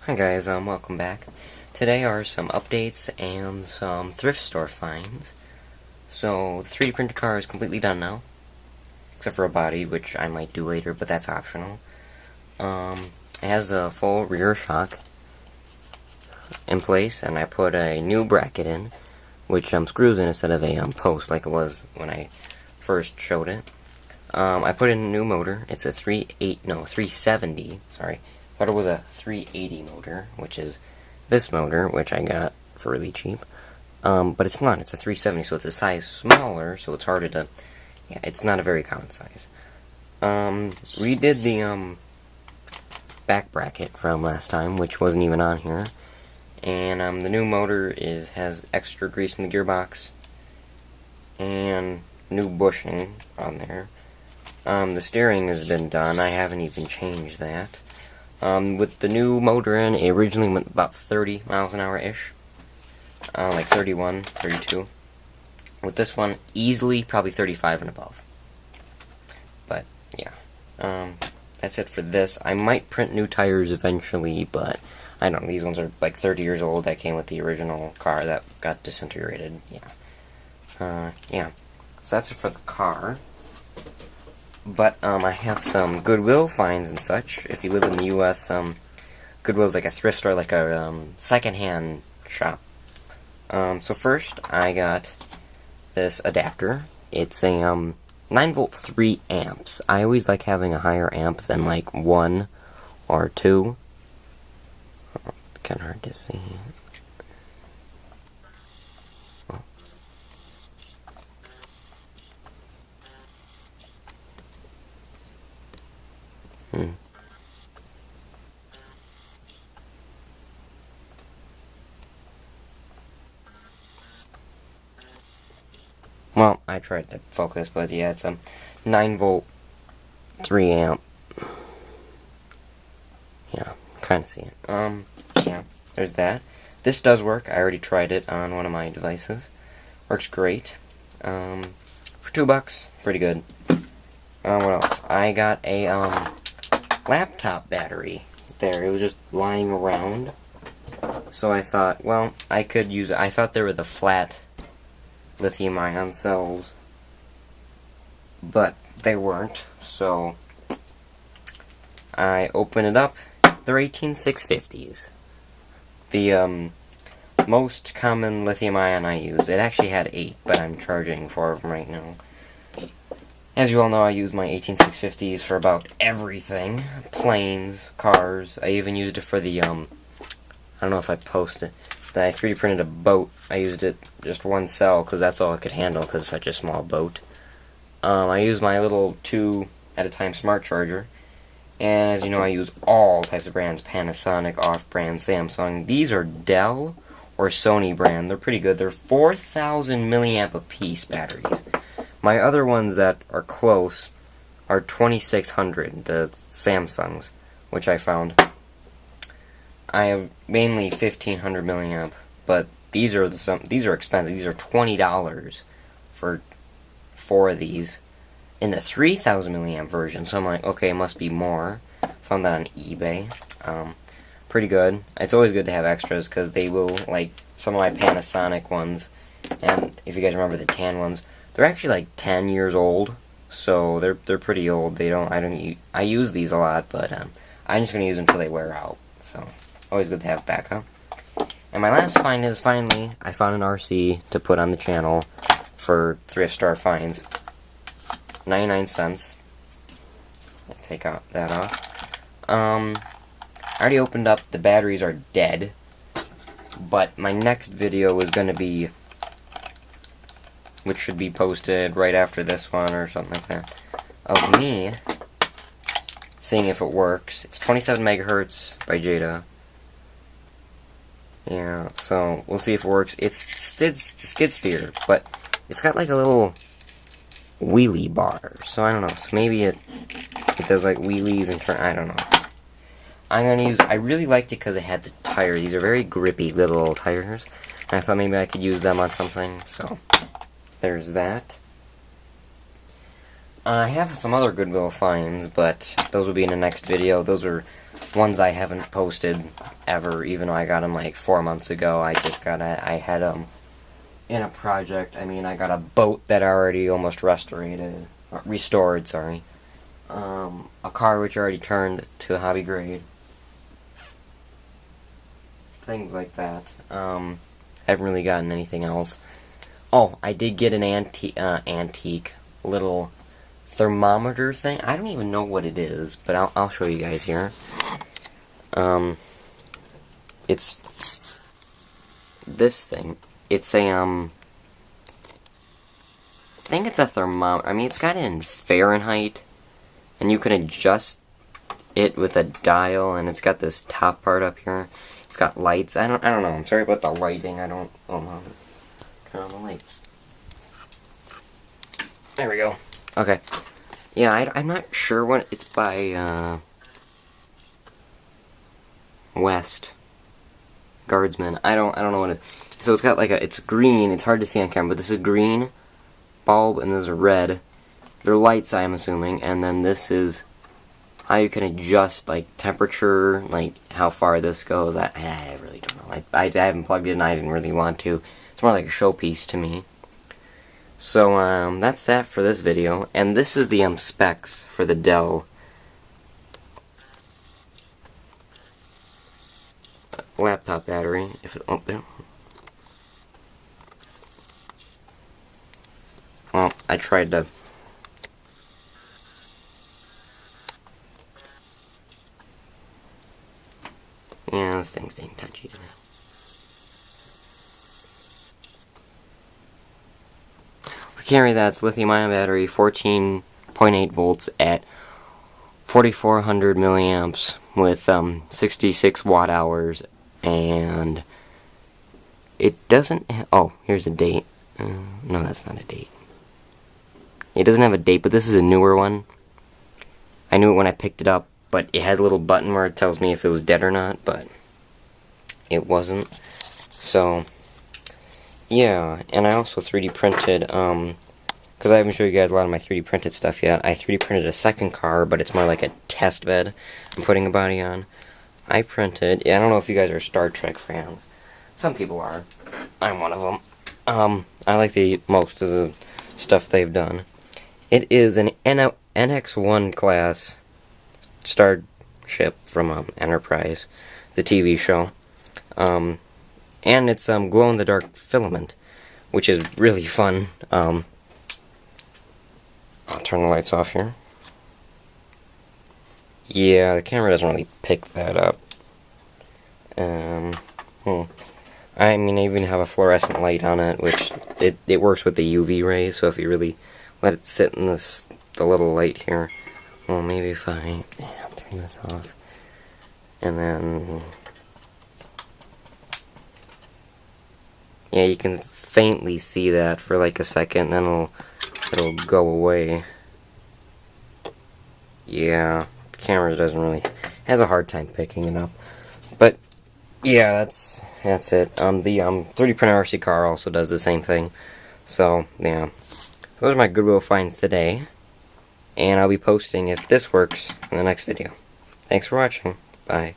Hi guys, welcome back. Today are some updates and some thrift store finds. So, the 3D printed car is completely done now. Except for a body, which I might do later, but that's optional. It has a full rear shock in place, and I put a new bracket in, which screws in instead of a post like it was when I first showed it. I put in a new motor. It's a 370, sorry. But it was a 380 motor, which is this motor, which I got for really cheap. But it's not. It's a 370, so it's a size smaller, so it's harder to... Yeah, it's not a very common size. Redid the back bracket from last time, which wasn't even on here. And the new motor has extra grease in the gearbox and new bushing on there. The steering has been done. I haven't even changed that. With the new motor in, it originally went about 30 miles an hour-ish. Like 31, 32. With this one, easily probably 35 and above. But, yeah. That's it for this. I might print new tires eventually, but I don't know. These ones are like 30 years old. That came with the original car that got disintegrated. Yeah. Yeah. So that's it for the car. But, I have some Goodwill finds and such. If you live in the U.S., Goodwill's like a thrift store, like a, second-hand shop. So first, I got this adapter. It's a, 9-volt 3 amps. I always like having a higher amp than, like, 1 or 2. Kinda hard to see. Well, I tried to focus, but yeah, it's a 9-volt 3 amp. Yeah, kind of see it. Yeah, there's that. This does work. I already tried it on one of my devices. Works great. For $2, pretty good. What else? I got a, laptop battery there. It was just lying around. So I thought, well, I could use it. I thought they were the flat lithium-ion cells, but they weren't, so I open it up. They're 18650s. The most common lithium-ion I use. It actually had 8, but I'm charging 4 of them right now. As you all know, I use my 18650s for about everything. Planes, cars. I even used it for the, I don't know if I posted that I 3D printed a boat. I used it just one cell because that's all it could handle because it's such a small boat. I use my little 2 at a time smart charger. And as you know, I use all types of brands. Panasonic, off-brand, Samsung. These are Dell or Sony brand. They're pretty good. They're 4,000 milliamp apiece batteries. My other ones that are close are 2600, the Samsungs, which I found. I have mainly 1500 milliamp, but these are expensive. These are $20 for 4 of these in the 3000 milliamp version. So I'm like, okay, it must be more. Found that on eBay. Pretty good. It's always good to have extras because they will, like some of my Panasonic ones, and if you guys remember the tan ones, they're actually like 10 years old. So they're pretty old. I use these a lot, but I'm just gonna use them until they wear out. So always good to have backup. And my last find is finally I found an RC to put on the channel for thrift store finds. 99 cents. I'll take out that off. I already opened up. The batteries are dead. But my next video is going to be, which should be posted right after this one or something like that, of me seeing if it works. It's 27 megahertz by Jada. Yeah, so we'll see if it works. It's skid steer, but it's got like a little wheelie bar. So I don't know. So maybe it does like wheelies and turn. I don't know. I really liked it because it had the tire. These are very grippy little tires. And I thought maybe I could use them on something. So there's that. I have some other Goodwill finds, but those will be in the next video. Those are ones I haven't posted ever, even though I got them like 4 months ago. I had them in a project. I mean, I got a boat that I already almost restored, sorry. A car which I already turned to hobby grade. Things like that. Haven't really gotten anything else. Oh, I did get an antique little thermometer thing. I don't even know what it is, but I'll show you guys here. It's this thing. It's a I think it's a thermometer. I mean, it's got it in Fahrenheit, and you can adjust it with a dial, and it's got this top part up here. It's got lights. I don't know. I'm sorry about the lighting. I don't. Oh no. Turn on the lights. There we go. Okay. Yeah, I'm not sure what it's by. West Guardsman. I don't know what it. So it's got like it's green. It's hard to see on camera, but this is a green bulb and this is a red. They're lights, I'm assuming, and then this is how you can adjust like temperature, like how far this goes. I really don't know. I haven't plugged it in. I didn't really want to. It's more like a showpiece to me. So that's that for this video, and this is the specs for the Dell laptop battery. If it there. Well, I tried to. Yeah, this thing's being touchy today. We carry that. It's lithium-ion battery, 14.8 volts at 4,400 milliamps with 66 watt hours, and it doesn't. Oh, here's a date. No, that's not a date. It doesn't have a date, but this is a newer one. I knew it when I picked it up, but it has a little button where it tells me if it was dead or not, but it wasn't. So, yeah, and I also 3D printed, because I haven't showed you guys a lot of my 3D printed stuff yet. I 3D printed a second car, but it's more like a test bed I'm putting a body on. I printed, I don't know if you guys are Star Trek fans. Some people are. I'm one of them. I like most of the stuff they've done. It is an NX-1 class starship from Enterprise, the TV show. And it's glow-in-the-dark filament, which is really fun. I'll turn the lights off here. Yeah, the camera doesn't really pick that up. I mean, I even have a fluorescent light on it, which it works with the UV rays, so if you really let it sit in the little light here, well, maybe if I'll turn this off, and then, yeah, you can faintly see that for like a second, then it'll go away. Yeah, the camera doesn't really, has a hard time picking it up, but yeah, that's it. The 3D printer RC car also does the same thing. So yeah, those are my Goodwill finds today, and I'll be posting if this works in the next video. Thanks for watching. Bye.